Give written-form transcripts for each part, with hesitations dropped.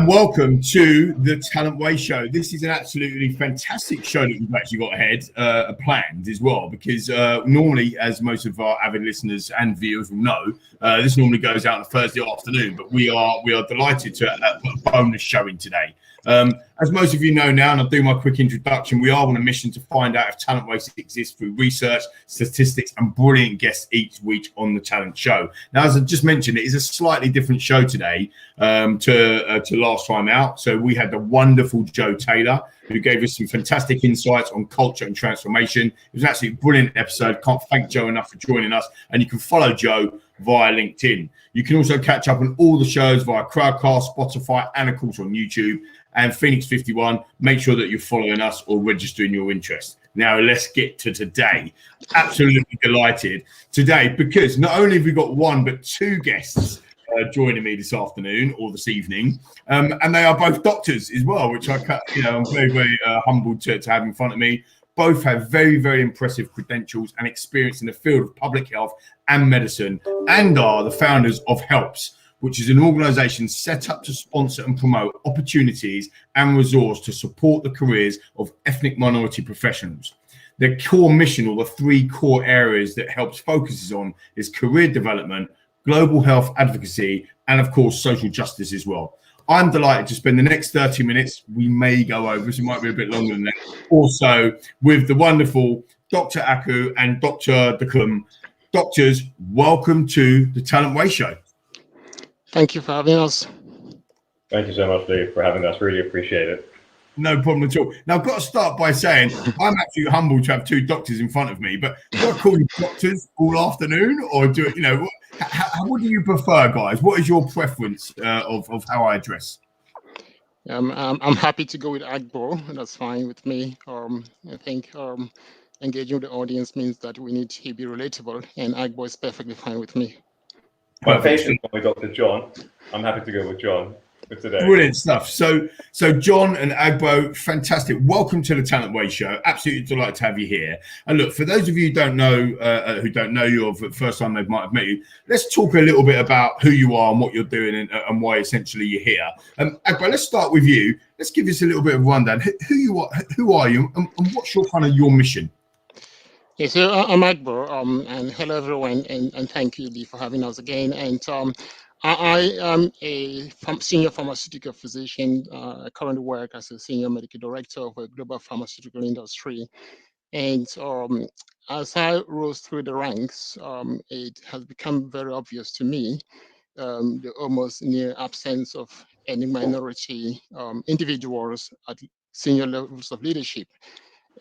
Welcome to the Talent Way Show. This is an absolutely fantastic show that we've actually got ahead planned as well, because normally, as most of our avid listeners and viewers will know, this normally goes out on a Thursday afternoon. But we are delighted to put a bonus show in today. As most of you know now, and I'll do my quick introduction, we are on a mission to find out if talent waste exists through research, statistics, and brilliant guests each week on the Talent Show. Now, as I just mentioned, it is a slightly different show today to last time out. So we had the wonderful Joe Taylor, who gave us some fantastic insights on culture and transformation. It was an absolutely brilliant episode. Can't thank Joe enough for joining us. And you can follow Joe via LinkedIn. You can also catch up on all the shows via Crowdcast, Spotify, and of course on YouTube. And Phoenix 51, make sure that you're following us or registering your interest. Now, let's get to today. Absolutely delighted today because not only have we got one, but two guests joining me this afternoon or this evening. And they are both doctors as well, which I'm very, very humbled to have in front of me. Both have very, very impressive credentials and experience in the field of public health and medicine, and are the founders of HELPS, which is an organisation set up to sponsor and promote opportunities and resource to support the careers of ethnic minority professionals. Their core mission, or the three core areas that HELPS focuses on, is career development, global health advocacy, and of course, social justice as well. I'm delighted to spend the next 30 minutes, we may go over, so it might be a bit longer than that, also with the wonderful Dr. Aku and Dr. Ndikum. Doctors, welcome to the Talent Way Show. Thank you for having us. Thank you so much, Lee, for having us. Really appreciate it. No problem at all. Now, I've got to start by saying I'm actually humbled to have two doctors in front of me, but do I call you doctors all afternoon, or do what do you prefer, guys? What is your preference of how I address? I'm happy to go with Agbor. That's fine with me. I think engaging with the audience means that we need to be relatable, and Agbor is perfectly fine with me. My patient with Dr. John. I'm happy to go with John for today. Brilliant stuff. So John and Agbor, fantastic. Welcome to the Talent Way Show. Absolutely delighted to have you here. And look, for those of you who don't know you, or for the first time they might have met you, let's talk a little bit about who you are and what you're doing and why essentially you're here. Agbor, let's start with you. Let's give us a little bit of a rundown. Who are you, and what's your mission? Yeah, so I'm Agbor, and hello everyone, and thank you, Lee, for having us again. And I am a senior pharmaceutical physician. I currently work as a senior medical director of a global pharmaceutical industry. And as I rose through the ranks, it has become very obvious to me the almost near absence of any minority individuals at senior levels of leadership.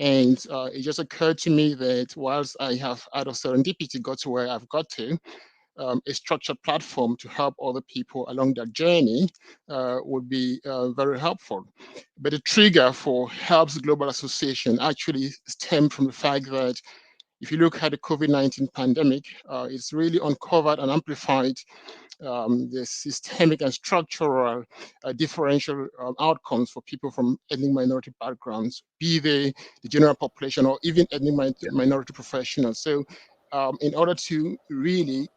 And it just occurred to me that whilst I have, out of serendipity, got to where I've got to, a structured platform to help other people along their journey would be very helpful. But the trigger for HELPS Global Association actually stemmed from the fact that if you look at the COVID-19 pandemic, it's really uncovered and amplified the systemic and structural differential outcomes for people from ethnic minority backgrounds, be they the general population or even ethnic minority professionals. So in order to really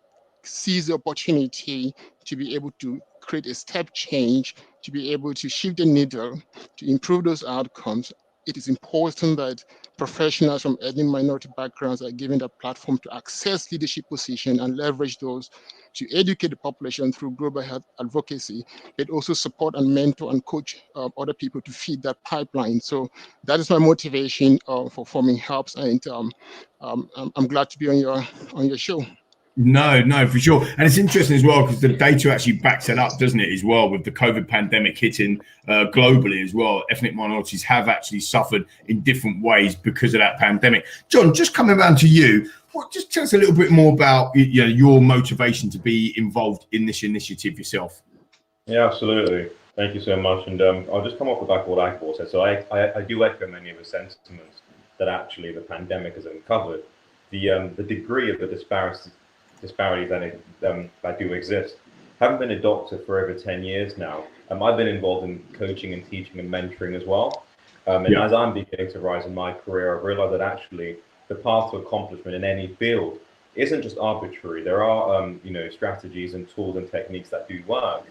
seize the opportunity to be able to create a step change, to be able to shift the needle, to improve those outcomes, it is important that professionals from ethnic minority backgrounds are given the platform to access leadership positions and leverage those to educate the population through global health advocacy, but also support and mentor and coach other people to feed that pipeline. So that is my motivation for forming HELPS, and I'm glad to be on your show. No, for sure. And it's interesting as well because the data actually backs it up, doesn't it, as well, with the COVID pandemic hitting globally as well. Ethnic minorities have actually suffered in different ways because of that pandemic. John, just coming around to you, just tell us a little bit more about your motivation to be involved in this initiative yourself. Yeah, absolutely. Thank you so much. And I'll just come off the back of what Agbor said. So I do echo many of the sentiments that actually the pandemic has uncovered. The degree of the disparities that do exist. Having been a doctor for over 10 years now, I've been involved in coaching and teaching and mentoring as well. As I'm beginning to rise in my career, I've realized that actually the path to accomplishment in any field isn't just arbitrary. There are strategies and tools and techniques that do work.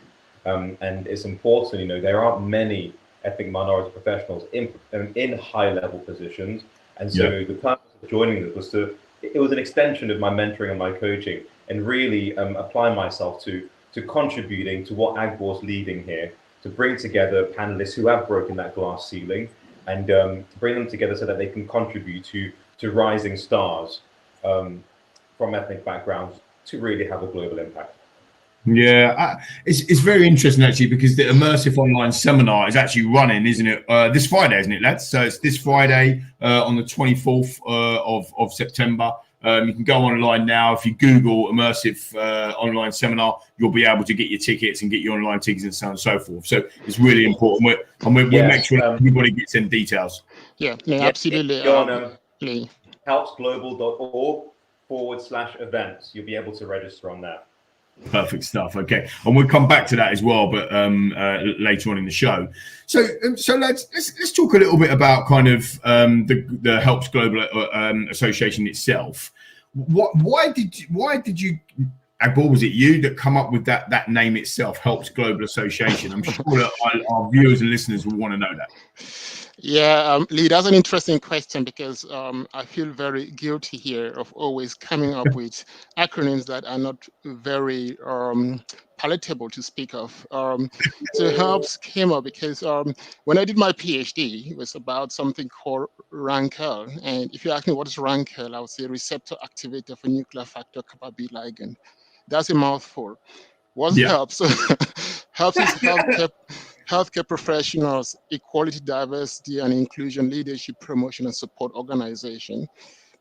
And it's important, you know, there aren't many ethnic minority professionals in high-level positions. And so the purpose of joining this was it was an extension of my mentoring and my coaching, and really apply myself to contributing to what Agbor's leading here, to bring together panelists who have broken that glass ceiling, and bring them together so that they can contribute to rising stars from ethnic backgrounds to really have a global impact. Yeah, it's very interesting actually, because the immersive online seminar is actually running, isn't it? This Friday, isn't it, lads? So it's this Friday on the 24th of September. You can go online now. If you Google immersive online seminar, you'll be able to get your tickets and get your online tickets and so on and so forth. So it's really important. We'll make sure everybody gets in details. Yeah, absolutely. Go on helpsglobal.org/events. You'll be able to register on there. Perfect stuff. Okay, and we'll come back to that as well, but later on in the show. So let's talk a little bit about kind of the Helps Global Association itself. Why did you, Agbor, was it you that come up with that name itself, Helps Global Association? I'm sure that our viewers and listeners will want to know that. Yeah, Lee, that's an interesting question, because I feel very guilty here of always coming up with acronyms that are not very palatable to speak of. So Helps came up because when I did my PhD, it was about something called RANKL. And if you ask me what is RANKL, I would say receptor activator for nuclear factor kappa B ligand. That's a mouthful. What's Helps? Helps is healthcare professionals, equality, diversity, and inclusion, leadership, promotion, and support organization,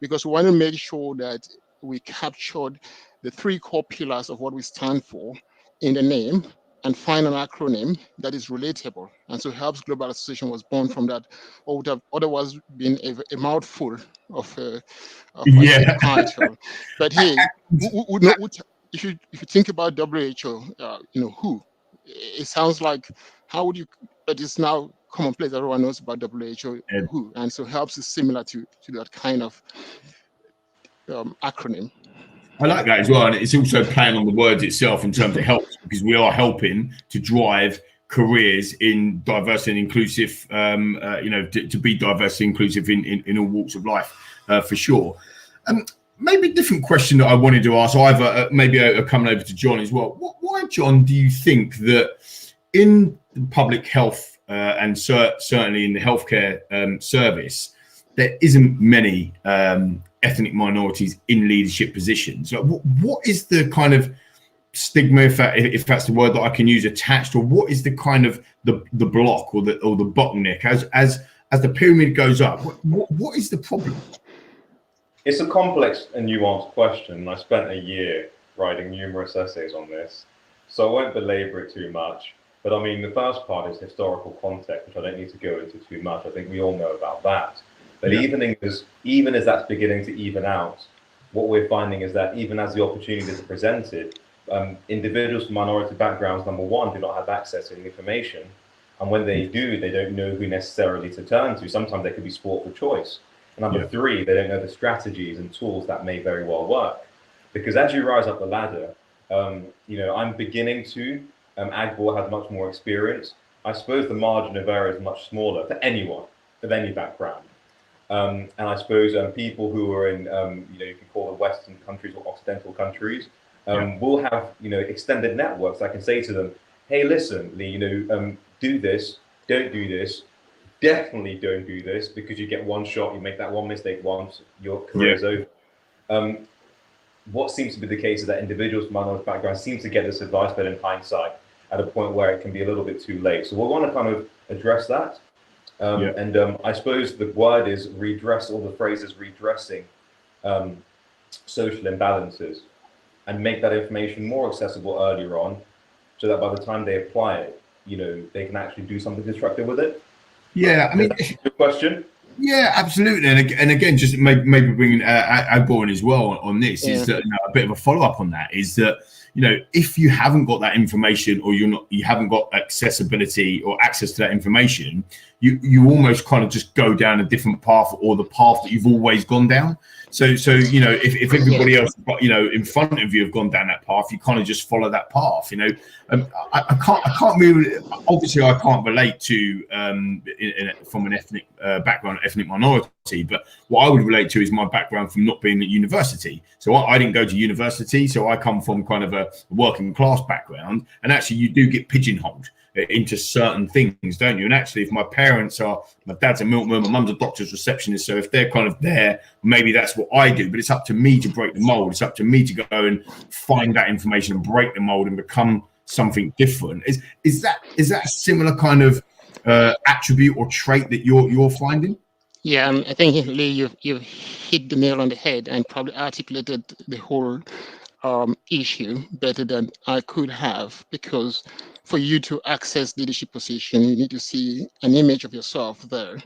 because we want to make sure that we captured the three core pillars of what we stand for in the name and find an acronym that is relatable. And so Helps Global Association was born from that, or would have otherwise been a mouthful of a title. But hey, if you think about WHO, who? It sounds like, how would you, but it's now commonplace, everyone knows about WHO, who, and so Helps is similar to that kind of acronym. I like that as well, and it's also playing on the words itself in terms of helps, because we are helping to drive careers in diversity and inclusive, to be diverse and inclusive in all walks of life, for sure. Maybe a different question that I wanted to ask, either maybe coming over to John as well. Why, John, do you think that in public health and certainly in the healthcare service, there isn't many ethnic minorities in leadership positions? So what is the kind of stigma, if that's the word that I can use, attached, or what is the kind of the block or the bottleneck as the pyramid goes up? What is the problem? It's a complex and nuanced question. I spent a year writing numerous essays on this, so I won't belabor it too much. But I mean, the first part is historical context, which I don't need to go into too much. I think we all know about that. But even as that's beginning to even out, what we're finding is that even as the opportunities are presented, individuals from minority backgrounds, number one, do not have access to the information. And when they do, they don't know who necessarily to turn to. Sometimes they could be sport for choice. And number three, they don't know the strategies and tools that may very well work. Because as you rise up the ladder, I'm beginning to, Agbor has much more experience. I suppose the margin of error is much smaller for anyone of any background. And I suppose people who are in, you can call them Western countries or Occidental countries, will have, extended networks. I can say to them, hey, listen, Lee, do this, don't do this. Definitely don't do this, because you get one shot, you make that one mistake once, your career is over. What seems to be the case is that individuals from minority backgrounds seem to get this advice, but in hindsight, at a point where it can be a little bit too late. So we'll want to kind of address that. And I suppose the word is redress, or the phrase is redressing social imbalances, and make that information more accessible earlier on, so that by the time they apply it, they can actually do something constructive with it. Yeah, I mean, good question. Yeah, absolutely. And again, just maybe bringing Agbor in as well on this is that a bit of a follow up on that is that if you haven't got that information, or you haven't got accessibility or access to that information, you almost kind of just go down a different path, or the path that you've always gone down. So if everybody else, in front of you have gone down that path, you kind of just follow that path. I can't really, obviously I can't relate to from an ethnic background, ethnic minority, but what I would relate to is my background from not being at university. So I didn't go to university, so I come from kind of a working class background, and actually you do get pigeonholed into certain things, don't you? And actually, if my dad's a milkman, my mum's a doctor's receptionist, so if they're kind of there, maybe that's what I do. But it's up to me to break the mold. It's up to me to go and find that information and break the mold and become something different. Is that a similar kind of attribute or trait that you're finding? Yeah, I think, Lee, you've hit the nail on the head and probably articulated the whole issue better than I could have, because for you to access leadership position, you need to see an image of yourself there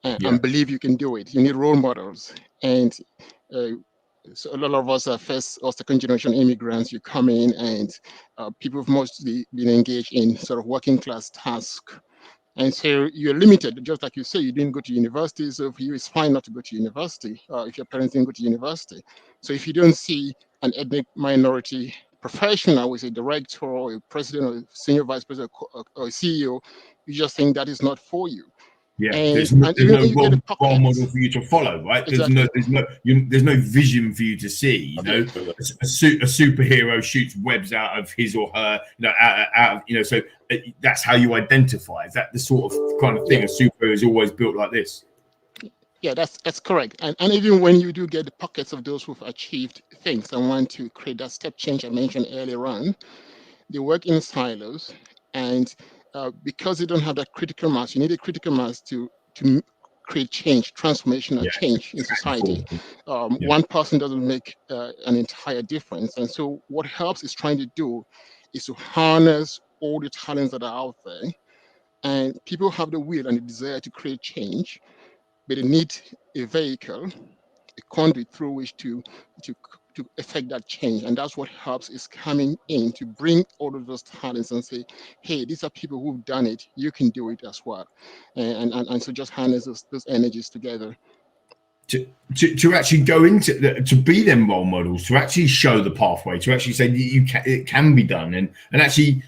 and believe you can do it. You need role models. And so a lot of us are first or second generation immigrants. You come in and people have mostly been engaged in sort of working class tasks. And so you're limited, just like you say, you didn't go to university. So for you, it's fine not to go to university if your parents didn't go to university. So if you don't see an ethnic minority professional with a director or a president or a senior vice president or a CEO, you just think that is not for you. Yeah, and there's no role model for you to follow, right? Exactly. There's no vision for you to see. A superhero shoots webs out of his or her, so that's how you identify. Is that the sort of kind of thing a superhero is always built like this? Yeah, that's correct. And even when you do get the pockets of those who've achieved things and want to create that step change I mentioned earlier on, they work in silos, and because they don't have that critical mass, you need a critical mass to create change, transformational change in society. One person doesn't make an entire difference. And so what helps is trying to do is to harness all the talents that are out there, and people have the will and the desire to create change, but they need a vehicle, a conduit through which to affect that change. And that's what helps is coming in to bring all of those talents and say, hey, these are people who've done it, you can do it as well. And so just harness those energies together. To actually go into to be them role models, to actually show the pathway, to actually say it can be done, and actually,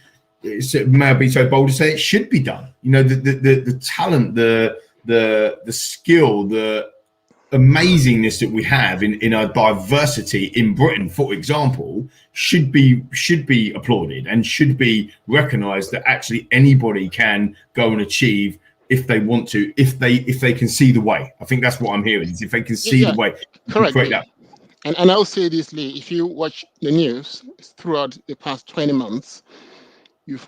may I be so bold to say it should be done. The talent, the skill, the amazingness that we have in our diversity in Britain, for example, should be applauded and should be recognized, that actually anybody can go and achieve if they want to, if they can see the way. I think that's what I'm hearing, is if they can see the way. Correct. And I'll say this, Lee, if you watch the news throughout the past 20 months,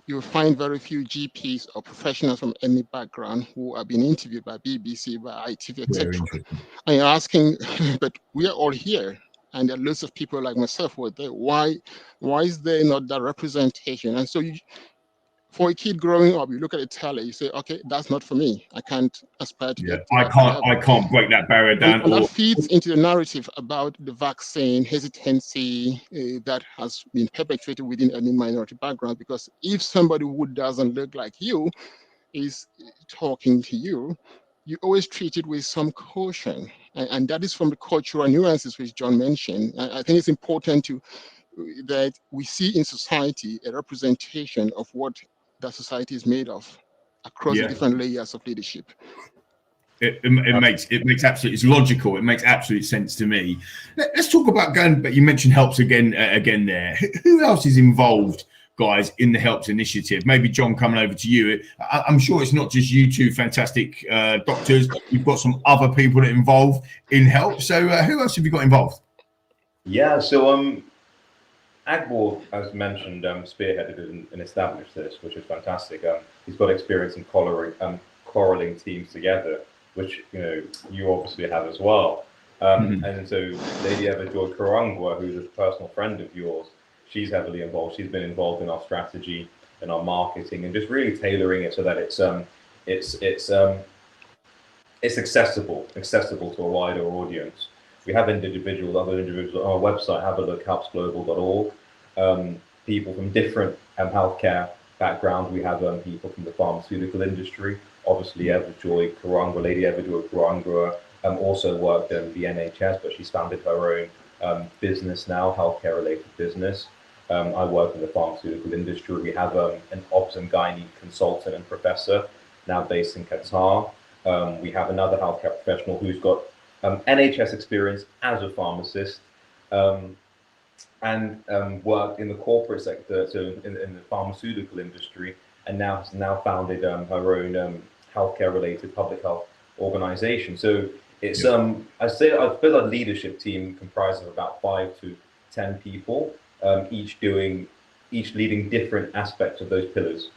you'll find very few GPs or professionals from any background who are being interviewed by BBC, by ITV, etc. And you're asking, but we are all here, and there are lots of people like myself who are there. Why is there not that representation? And so for a kid growing up, you look at a tele, you say, okay, that's not for me. I can't aspire to get to I can't break that barrier down. And that feeds into the narrative about the vaccine hesitancy that has been perpetuated within any minority background, because if somebody who doesn't look like you is talking to you, you always treat it with some caution. And that is from the cultural nuances which John mentioned. I think it's important that we see in society a representation of what that society is made of across the different layers of leadership. It makes absolute, it's logical. It makes absolute sense to me. Let's talk about but you mentioned helps again there. Who else is involved, guys, in the helps initiative? Maybe John, coming over to you. I'm sure it's not just you two fantastic doctors. You've got some other people that are involved in help. So who else have you got involved? Yeah, so Agbor, as mentioned, spearheaded and established this, which is fantastic. He's got experience in corralling teams together, which you obviously have as well. And so Lady Eva Joy Karangwa, who's a personal friend of yours, she's heavily involved. She's been involved in our strategy and our marketing, and just really tailoring it so that it's accessible to a wider audience. We have other individuals on our website. Have a look, helpsglobal.org. people from different healthcare backgrounds. We have people from the pharmaceutical industry, obviously Everjoy Karangwa, Lady Everjoy Karangwa, also worked in the NHS, but she's founded her own business now, healthcare related business. I work in the pharmaceutical industry. We have an obs and gynae consultant and professor now based in Qatar. We have another healthcare professional who's got NHS experience as a pharmacist, and worked in the corporate sector, so in the pharmaceutical industry, and has now founded her own healthcare-related public health organization. So it's I feel a leadership team comprised of about 5 to 10 people, each leading different aspects of those pillars.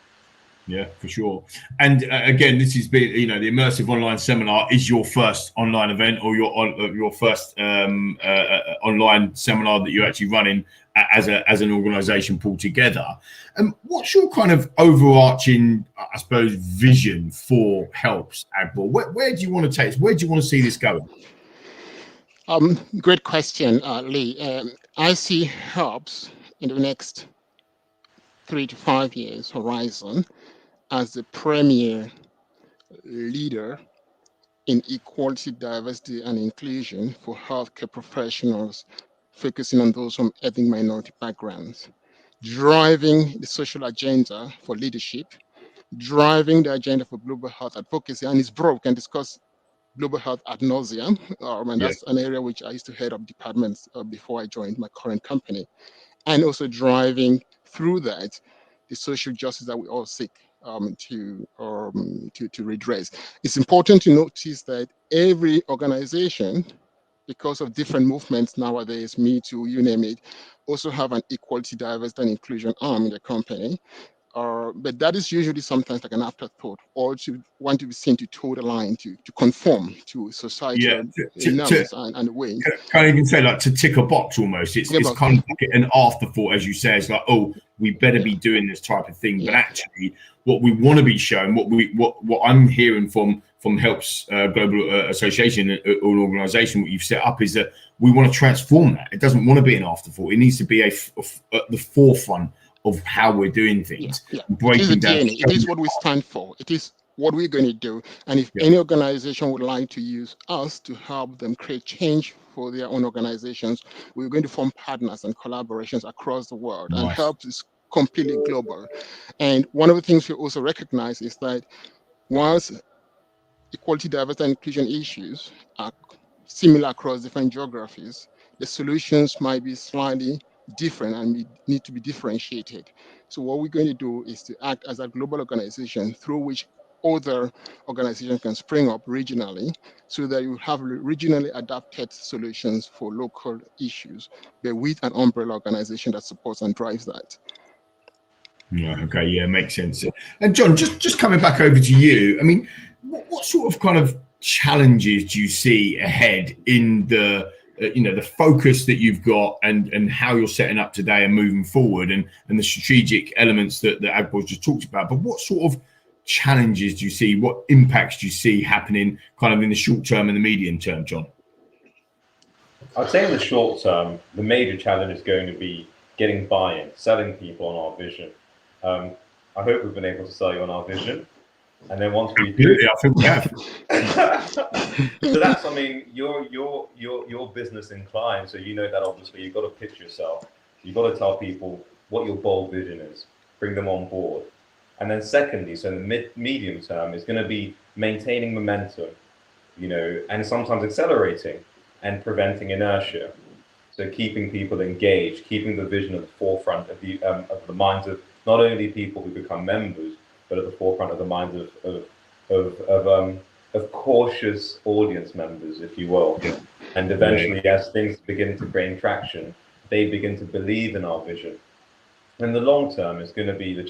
Yeah, for sure. And again, this has been, the immersive online seminar is your first online event, or your first online seminar that you're actually running as an organization pulled together. What's your kind of overarching, I suppose, vision for HELPS, Agbor? Where do you want to take this? Where do you want to see this going? Great question, Lee. I see HELPS in the next 3 to 5 years horizon as the premier leader in equality, diversity, and inclusion for healthcare professionals, focusing on those from ethnic minority backgrounds, driving the social agenda for leadership, driving the agenda for global health advocacy, and it's broad. We can discuss global health ad nauseum, and that's an area which I used to head up departments before I joined my current company, and also driving through that the social justice that we all seek to redress. It's important to notice that every organization, because of different movements nowadays, Me Too, you name it, also have an equality, diversity, and inclusion arm in the company. But that is usually sometimes like an afterthought, or to want to be seen to toe the line, to conform to societal norms and ways. Can't even say like to tick a box almost. It's kind of like an afterthought, as you say. It's like, oh, we better be doing this type of thing. But actually, what we want to be shown, what I'm hearing from HELPS Global Association, an organization, what you've set up, is that we want to transform that. It doesn't want to be an afterthought. It needs to be at the forefront of how we're doing things. Breaking down. It is what we stand for. It is what we're going to do. And if any organization would like to use us to help them create change for their own organizations, we're going to form partners and collaborations across the world. And HELPS is completely global. And one of the things we also recognize is that whilst equality, diversity, and inclusion issues are similar across different geographies, the solutions might be slightly different and need to be differentiated. So what we're going to do is to act as a global organization through which other organizations can spring up regionally, so that you have regionally adapted solutions for local issues, but with an umbrella organization that supports and drives that. Yeah, okay, yeah, makes sense. And John, just coming back over to you, I mean, what sort of kind of challenges do you see ahead in the the focus that you've got and how you're setting up today and moving forward, and the strategic elements that Agbor just talked about? But what sort of challenges do you see? What impacts do you see happening kind of in the short term and the medium term, John? I'd say in the short term, the major challenge is going to be getting buy-in, selling people on our vision. I hope we've been able to sell you on our vision. And then once we do, I think we have. So that's, I mean, you're business inclined, so you know that obviously you've got to pitch yourself. You've got to tell people what your bold vision is, bring them on board. And then secondly, so in the medium term, is going to be maintaining momentum, and sometimes accelerating and preventing inertia. So keeping people engaged, keeping the vision at the forefront of the minds of not only people who become members, but at the forefront of the minds of cautious audience members, if you will. Yeah. And eventually, as things begin to gain traction, they begin to believe in our vision. In the long term, the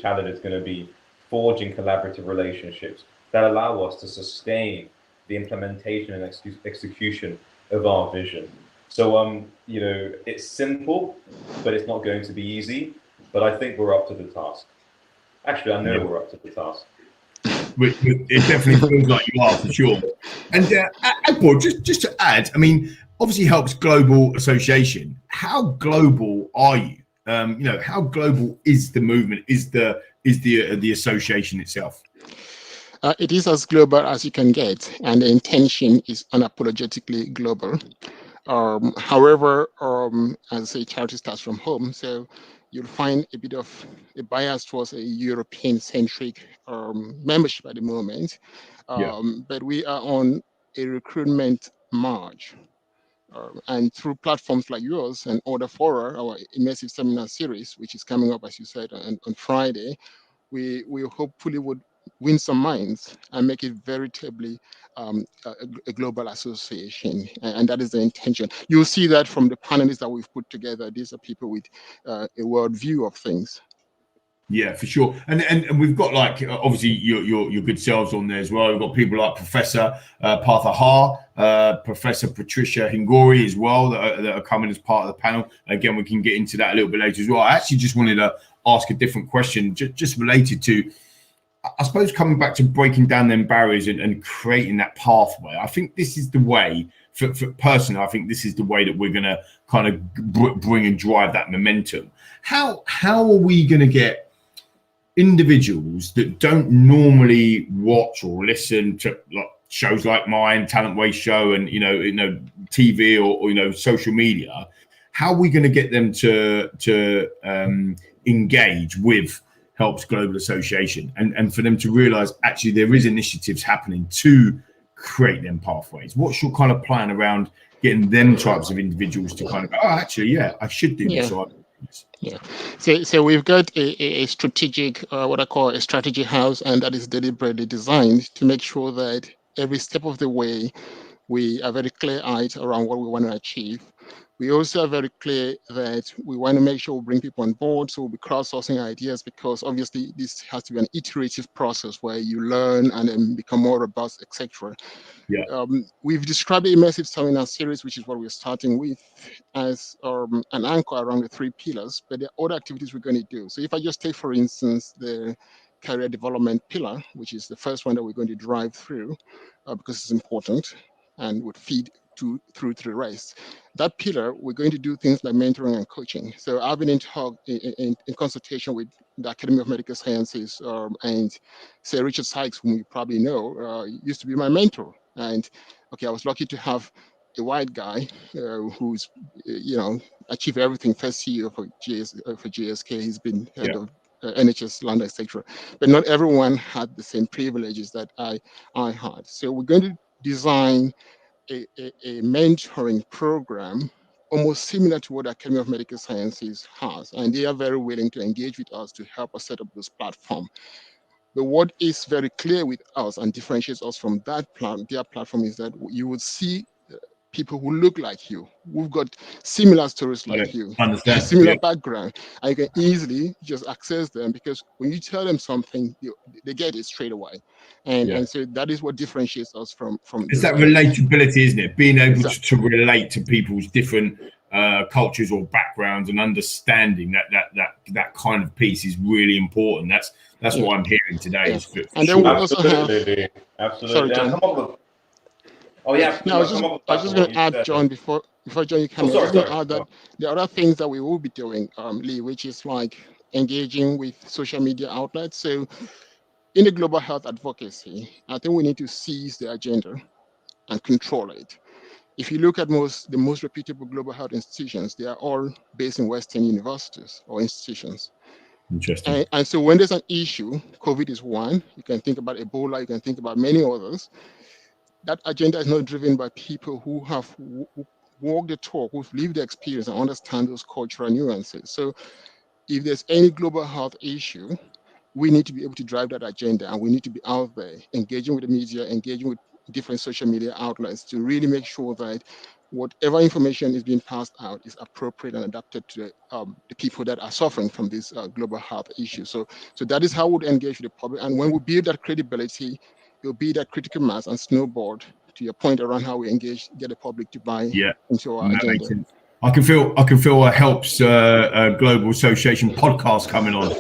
challenge is going to be forging collaborative relationships that allow us to sustain the implementation and execution of our vision. So, it's simple, but it's not going to be easy. But I think we're up to the task. Actually, I know we're up to the task. It definitely feels like you are, for sure. And Agbor, just to add, I mean, obviously HELPS Global Association. How global are you? how global is the movement? Is the association itself? It is as global as you can get, and the intention is unapologetically global. However, as I say, charity starts from home, so you'll find a bit of a bias towards a European-centric membership at the moment. But we are on a recruitment march. And through platforms like yours and Order Fora, our immersive seminar series, which is coming up, as you said, on Friday, we hopefully would win some minds and make it veritably a global association. And that is the intention. You'll see that from the panelists that we've put together. These are people with a world view of things. Yeah, for sure. And we've got, like, obviously your good selves on there as well. We've got people like Professor Partha Ha, Professor Patricia Hingori as well that are coming as part of the panel. Again, we can get into that a little bit later as well. I actually just wanted to ask a different question, just related to, I suppose, coming back to breaking down them barriers and creating that pathway. I think this is the way, for personally, I think this is the way that we're going to kind of bring and drive that momentum. How are we going to get individuals that don't normally watch or listen to shows like mine, Talent Waste Show, and TV or social media? How are we going to get them to engage with Helps Global Association and for them to realize actually there is initiatives happening to create them pathways? What's your kind of plan around getting them types of individuals to kind of go, oh, actually, yeah, I should do this? Yeah. So we've got a strategic, what I call a strategy house, and that is deliberately designed to make sure that every step of the way we are very clear-eyed around what we want to achieve. We also are very clear that we want to make sure we bring people on board, so we'll be crowdsourcing ideas, because obviously this has to be an iterative process where you learn and then become more robust, etc. We've described the immersive seminar series, which is what we're starting with, as an anchor around the 3 pillars, but there are other activities we're going to do. So if I just take, for instance, the career development pillar, which is the first one that we're going to drive through, because it's important and would feed through to the rest. That pillar, we're going to do things like mentoring and coaching. So I've been in consultation with the Academy of Medical Sciences and Sir Richard Sykes, whom you probably know, used to be my mentor. And I was lucky to have a white guy who's achieved everything, first CEO for GSK. He's been head of NHS London, etc. But not everyone had the same privileges that I had. So we're going to design a mentoring program almost similar to what the Academy of Medical Sciences has, and they are very willing to engage with us to help us set up this platform. But what is very clear with us and differentiates us from their platform is that you would see people who look like you, who've got similar stories like you, similar background, and you can easily just access them, because when you tell them something, they get it straight away. And so that is what differentiates us from it's that relatability, isn't it? Being able to relate to people's different cultures or backgrounds, and understanding that kind of piece is really important. That's what I'm hearing today. And then we also have absolutely. Sorry, John. Oh yeah. No, I was just going to add, John, before John, you come in. I was going to add that there are other things that we will be doing, Lee, which is like engaging with social media outlets. So in the global health advocacy, I think we need to seize the agenda and control it. If you look at the most reputable global health institutions, they are all based in Western universities or institutions. Interesting. And so when there's an issue, COVID is one, you can think about Ebola, you can think about many others. That agenda is not driven by people who have walked the talk, who've lived the experience and understand those cultural nuances. So if there's any global health issue, we need to be able to drive that agenda, and we need to be out there engaging with the media, engaging with different social media outlets to really make sure that whatever information is being passed out is appropriate and adapted to the people that are suffering from this global health issue. So that is how we would engage with the public. And when we build that credibility, it'll be that critical mass and snowboard, to your point around how we engage, get the public to buy into our agenda. I can feel a Helps Global Association podcast coming on.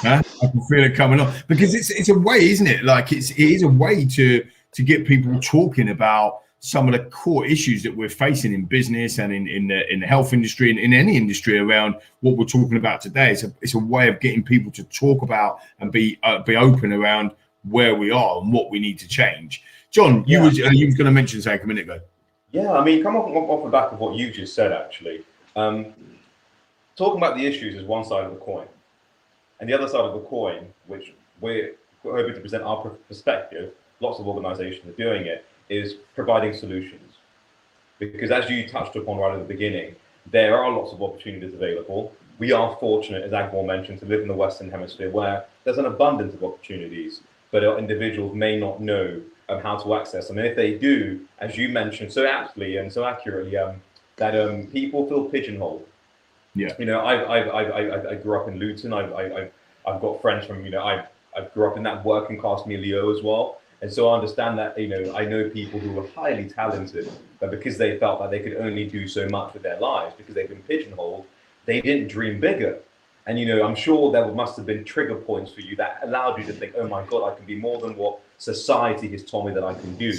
I can feel it coming on, because it's a way, isn't it? Like it is a way to get people talking about some of the core issues that we're facing in business and in the health industry and in any industry around what we're talking about today. It's a way of getting people to talk about and be open around where we are and what we need to change. John, you was going to mention something a minute ago. Yeah, I mean, come off the back of what you just said, actually. Talking about the issues is one side of the coin. And the other side of the coin, which we're hoping to present our perspective, lots of organizations are doing it, is providing solutions. Because as you touched upon right at the beginning, there are lots of opportunities available. We are fortunate, as Agbor mentioned, to live in the Western Hemisphere where there's an abundance of opportunities, but individuals may not know how to access them. And if they do, as you mentioned so aptly and so accurately, that people feel pigeonholed. Yeah. You know, I grew up in Luton. I've got friends from, I grew up in that working class milieu as well. And so I understand that, I know people who were highly talented, but because they felt that they could only do so much with their lives, because they've been pigeonholed, they didn't dream bigger. And, I'm sure there must have been trigger points for you that allowed you to think, oh my God, I can be more than what society has told me that I can do.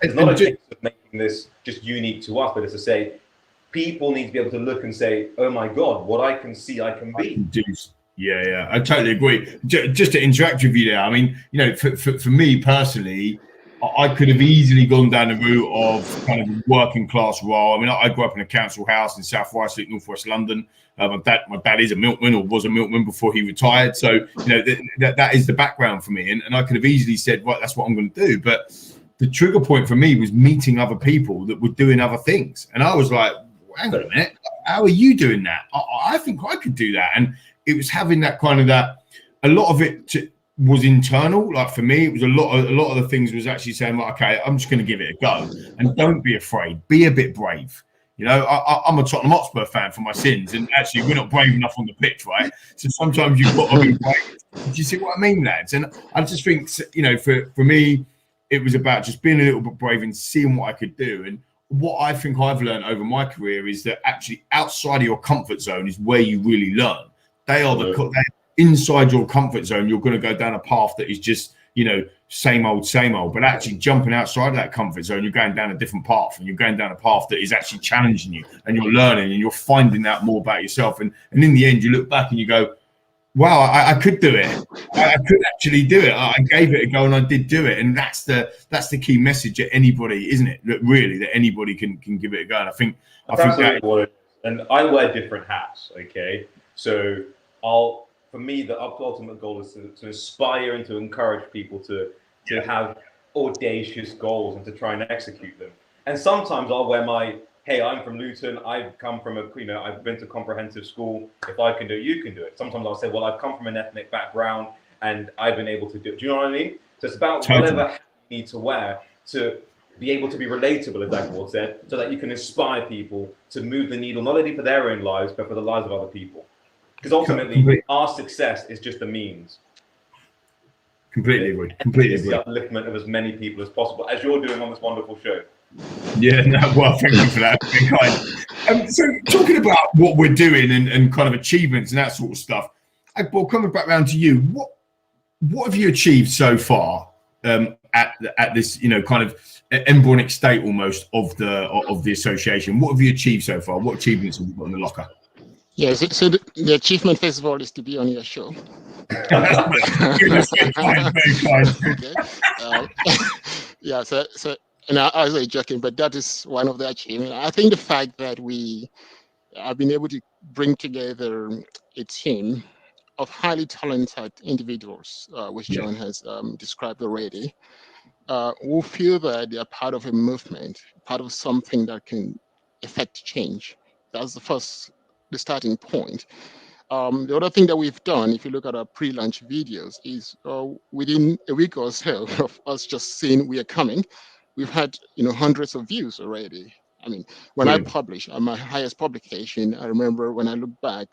It's not a case of making this just unique to us, but it's to say, people need to be able to look and say, oh my God, what I can see, I can be. Yeah, I totally agree. Just to interact with you there, I mean, for me personally, I could have easily gone down the route of kind of a working class role. I mean, I grew up in a council house in South Ruislip, Northwest London. My dad is a milkman, or was a milkman before he retired. So, that is the background for me. And I could have easily said, right, that's what I'm going to do. But the trigger point for me was meeting other people that were doing other things. And I was like, hang on a minute, how are you doing that? I think I could do that. And it was having that kind of a lot of it was internal. Like for me, it was a lot of the things was actually saying, like, okay, I'm just going to give it a go, and don't be afraid, be a bit brave. I'm a Tottenham Hotspur fan for my sins, and actually we're not brave enough on the pitch, right? So sometimes you've got to be brave. Do you see what I mean, lads? And I just think, for me, it was about just being a little bit brave and seeing what I could do. And what I think I've learned over my career is that actually outside of your comfort zone is where you really learn. They are inside your comfort zone. You're going to go down a path that is just, same old. But actually jumping outside of that comfort zone, you're going down a different path, and you're going down a path that is actually challenging you, and you're learning and you're finding out more about yourself. And in the end, you look back and you go, wow, I could do it. I could actually do it. I gave it a go and I did do it. And that's the key message at anybody, isn't it? That anybody can give it a go. And I think that. And I wear different hats. Okay. So for me, the ultimate goal is to inspire and to encourage people to have audacious goals and to try and execute them. And sometimes I'll wear my, hey, I'm from Luton. I've come from I've been to comprehensive school. If I can do it, you can do it. Sometimes I'll say, well, I've come from an ethnic background and I've been able to do it. Do you know what I mean? So it's about whatever hat you need to wear to be able to be relatable, as Agbor said, so that you can inspire people to move the needle, not only for their own lives, but for the lives of other people. Because ultimately, our success is just a means. Completely agree. It's the upliftment of as many people as possible, as you're doing on this wonderful show. Yeah, well, thank you for that. So talking about what we're doing and kind of achievements and that sort of stuff, Agbor, coming back around to you, what have you achieved so far at this, kind of embryonic state almost of the association? What have you achieved so far? What achievements have you got in the locker? Yes, so the achievement, first of all, is to be on your show. Very kind. Okay. Yeah, so and I was joking, but that is one of the achievements. I think the fact that we have been able to bring together a team of highly talented individuals, which John has described already, who feel that they are part of a movement, part of something that can affect change. That's the starting point. The other thing that we've done, if you look at our pre-launch videos, is within a week or so of us just saying we are coming, we've had hundreds of views already. I mean, when I published my highest publication, I remember when I look back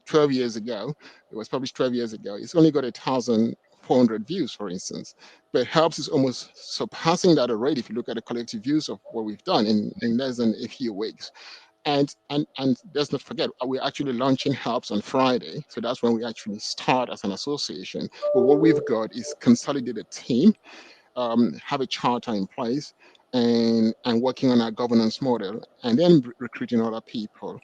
12 years ago, it was published 12 years ago, it's only got 1,400 views, for instance. But Helps is almost surpassing that already if you look at the collective views of what we've done in less than a few weeks. And let's not forget, we're actually launching Helps on Friday. So that's when we actually start as an association. But what we've got is consolidated team, have a charter in place, and working on our governance model, and then recruiting other people.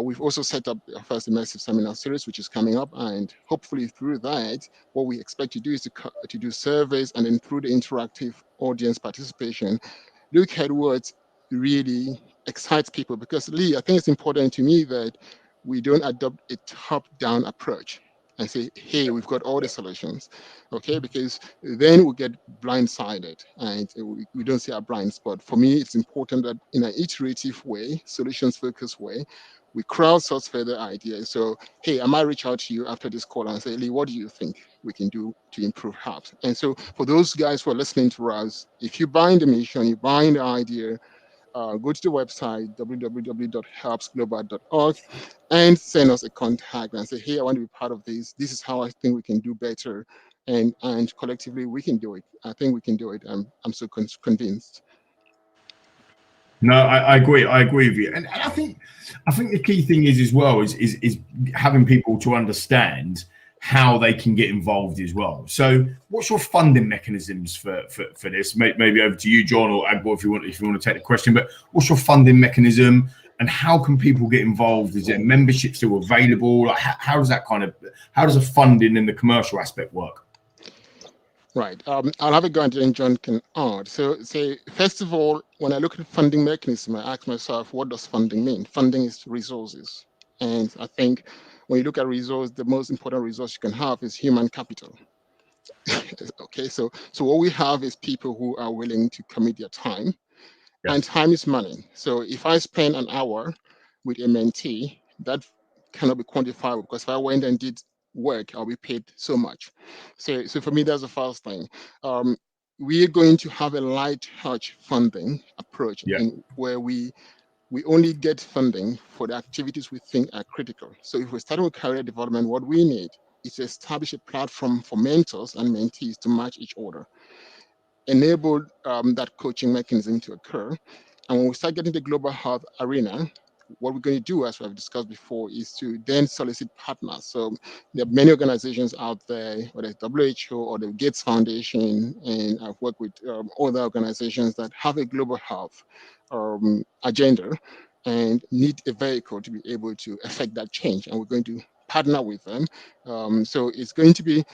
We've also set up our first immersive seminar series, which is coming up, and hopefully through that, what we expect to do is to do surveys, and then through the interactive audience participation, look at what really excites people. Because Lee, I think it's important to me that we don't adopt a top-down approach and say, hey, we've got all the solutions, okay? Because then we get blindsided and we don't see our blind spot. For me, it's important that in an iterative way, solutions-focused way, we crowdsource further ideas. So, hey, I might reach out to you after this call and say, Lee, what do you think we can do to improve Hubs? And so for those guys who are listening to us, if you buy the mission, you buy the idea, go to the website, www.helpsglobal.org, and send us a contact and say, hey, I want to be part of this. This is how I think we can do better. And collectively, we can do it. I think we can do it. I'm so convinced. No, I agree. I agree with you, and I think the key thing is as well is having people to understand how they can get involved as well. So, what's your funding mechanisms for this? Maybe over to you, John, or Agbor, if you want to take the question. But what's your funding mechanism, and how can people get involved? Is there membership still available? Like, how does that how does the funding and the commercial aspect work? Right. I'll have a go and then John can add. So, first of all, when I look at funding mechanism, I ask myself, what does funding mean? Funding is resources. And I think when you look at resource, the most important resource you can have is human capital. Okay, so what we have is people who are willing to commit their time, and time is money. So if I spend an hour with a mentee, that cannot be quantifiable, because if I went and did work, I'll be paid so much. So for me, that's the first thing. We are going to have a light touch funding approach, in where we only get funding for the activities we think are critical. So if we're starting with career development, what we need is to establish a platform for mentors and mentees to match each other, enable that coaching mechanism to occur. And when we start getting the global health arena, what we're going to do, as we've discussed before, is to then solicit partners. So there are many organizations out there, whether it's WHO or the Gates Foundation, and I've worked with other organizations that have a global health agenda and need a vehicle to be able to affect that change. And we're going to partner with them. So it's going to be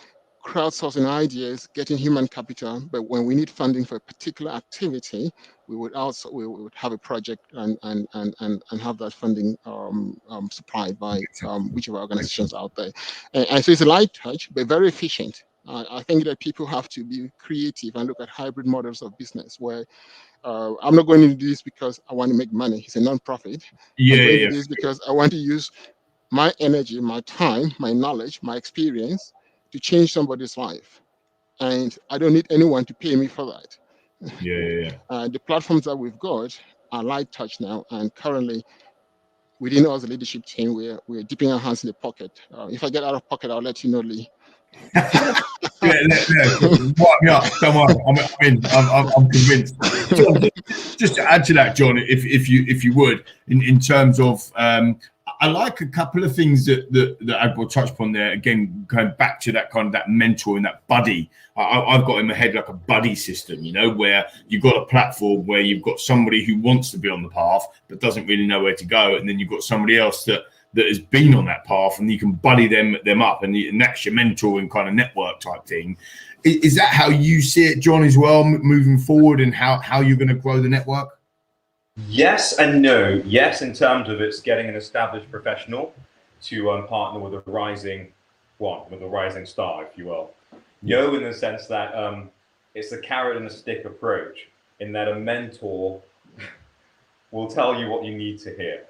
crowdsourcing ideas, getting human capital, but when we need funding for a particular activity, we would have a project and have that funding supplied by whichever organizations out there. And so it's a light touch, but very efficient. I think that people have to be creative and look at hybrid models of business where I'm not going to do this because I want to make money. It's a non-profit. I'm going to do this because I want to use my energy, my time, my knowledge, my experience to change somebody's life. And I don't need anyone to pay me for that. The platforms that we've got are light touch now, and currently within us, the leadership team, we're dipping our hands in the pocket. If I get out of pocket, I'll let you know, Lee. Wipe me up. Don't worry. I'm convinced. John, just to add to that, John, if you would, in terms of I like a couple of things that Agbor touched upon there. Again, going back to that that mentor and that buddy. I've got in my head like a buddy system, where you've got a platform where you've got somebody who wants to be on the path but doesn't really know where to go, and then you've got somebody else that has been on that path, and you can buddy them up, and that's your mentor and kind of network type thing. Is that how you see it, John, as well, moving forward, and how you're going to grow the network? Yes and no. Yes, in terms of it's getting an established professional to partner with a rising star, if you will. No, in the sense that it's a carrot and a stick approach, in that a mentor will tell you what you need to hear.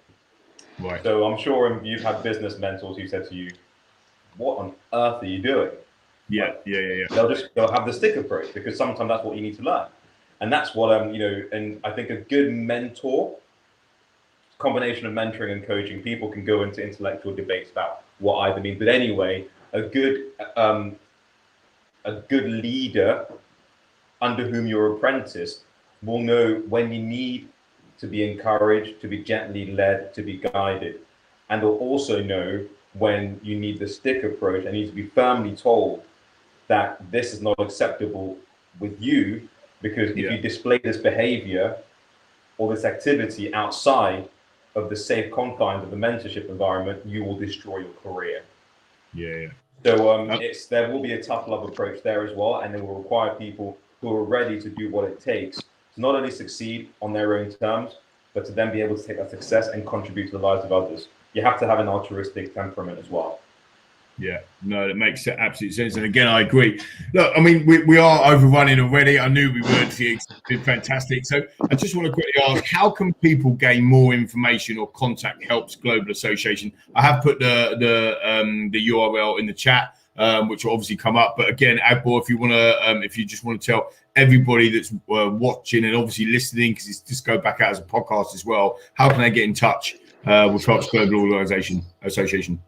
Right. So I'm sure you've had business mentors who said to you, "What on earth are you doing?" Yeah. They'll have the stick approach, because sometimes that's what you need to learn. And that's what and I think a good mentor, combination of mentoring and coaching, people can go into intellectual debates about what either means. But anyway, a good leader under whom you're apprentice will know when you need to be encouraged, to be gently led, to be guided. And they'll also know when you need the stick approach and need to be firmly told that this is not acceptable with you, Because if you display this behavior or this activity outside of the safe confines of the mentorship environment, you will destroy your career. So there will be a tough love approach there as well, and it will require people who are ready to do what it takes to not only succeed on their own terms, but to then be able to take that success and contribute to the lives of others. You have to have an altruistic temperament as well. Yeah, no, that makes absolute sense. And again, I agree. Look, I mean, we are overrunning already. I knew we would. It's been fantastic. So I just want to quickly ask, how can people gain more information or contact Helps Global Association? I have put the URL in the chat, which will obviously come up. But again, Agbor, if you just want to tell everybody that's watching and obviously listening, because it's just go back out as a podcast as well, how can they get in touch with Helps Global Association?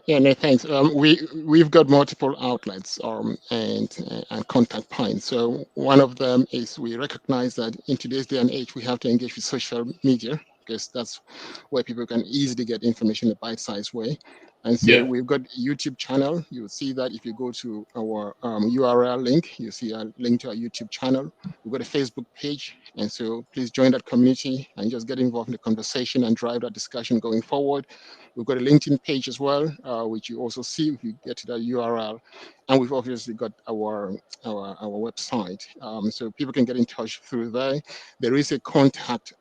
Yeah, no, thanks. We've got multiple outlets and contact points. So one of them is we recognize that in today's day and age, we have to engage with social media, because that's where people can easily get information in a bite-sized way. And so we've got a YouTube channel. You'll see that if you go to our URL link, you see a link to our YouTube channel. We've got a Facebook page. And so please join that community and just get involved in the conversation and drive that discussion going forward. We've got a LinkedIn page as well, which you also see if you get to that URL. And we've obviously got our website. So people can get in touch through there. There is a contact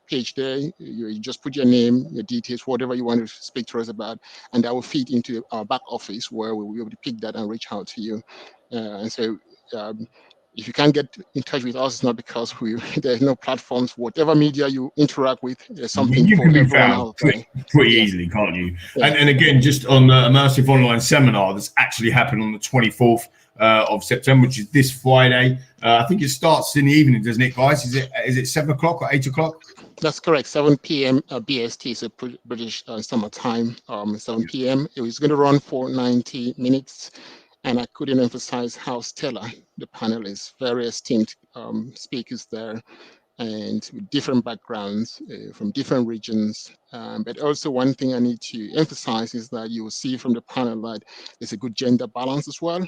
page there. You just put your name, your details, whatever you want to speak to us about, and that will feed into our back office where we will be able to pick that and reach out to you. And so if you can't get in touch with us, it's not because there's no platforms. Whatever media you interact with, there's something you for can be everyone found out there. pretty easily, can't you? Yeah. And again, just on the immersive online seminar that's actually happened on the 24th of September, which is this Friday. I think it starts in the evening, doesn't it, guys? Is it 7 o'clock or 8 o'clock? That's correct. 7 p.m. BST, so British summer time. 7 p.m. It was going to run for 90 minutes. And I couldn't emphasize how stellar the panel is. Very esteemed speakers there, and with different backgrounds from different regions. But also one thing I need to emphasize is that you will see from the panel that there's a good gender balance as well.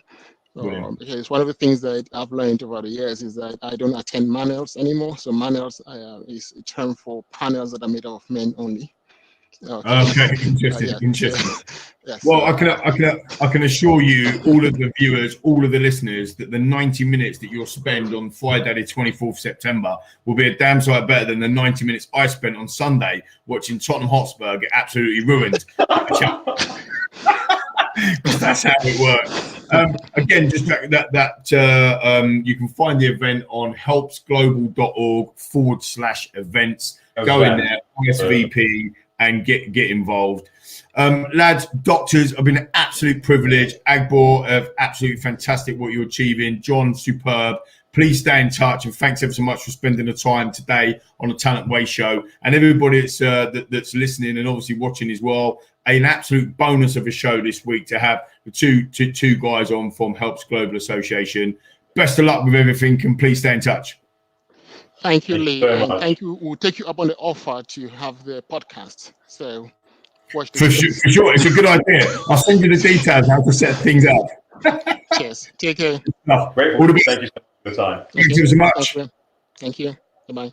Because one of the things that I've learned over the years is that I don't attend manels anymore. So manels is a term for panels that are made up of men only. Okay, interesting. Yes. Well, I can assure you, all of the viewers, all of the listeners, that the 90 minutes that you'll spend on Friday, the 24th September, will be a damn sight better than the 90 minutes I spent on Sunday watching Tottenham Hotspur get absolutely ruined. That's how it works. Again, just that you can find the event on helpsglobal.org/events. Go in there, RSVP, and get involved. Lads, doctors, have been an absolute privilege. Agbor, absolutely fantastic what you're achieving. John, superb. Please stay in touch, and thanks ever so much for spending the time today on the Talent Way show. And everybody that's listening and obviously watching as well, an absolute bonus of a show this week to have the two guys on from Helps Global Association. Best of luck with everything, and please stay in touch. Thank you, Lee. And thank you. We'll take you up on the offer to have the podcast. So watch the for sure. It's a good idea. I'll send you the details how to set things up. Cheers. Take care. Great. Thank you so much for the time. Thank you so much. Thank you. Goodbye.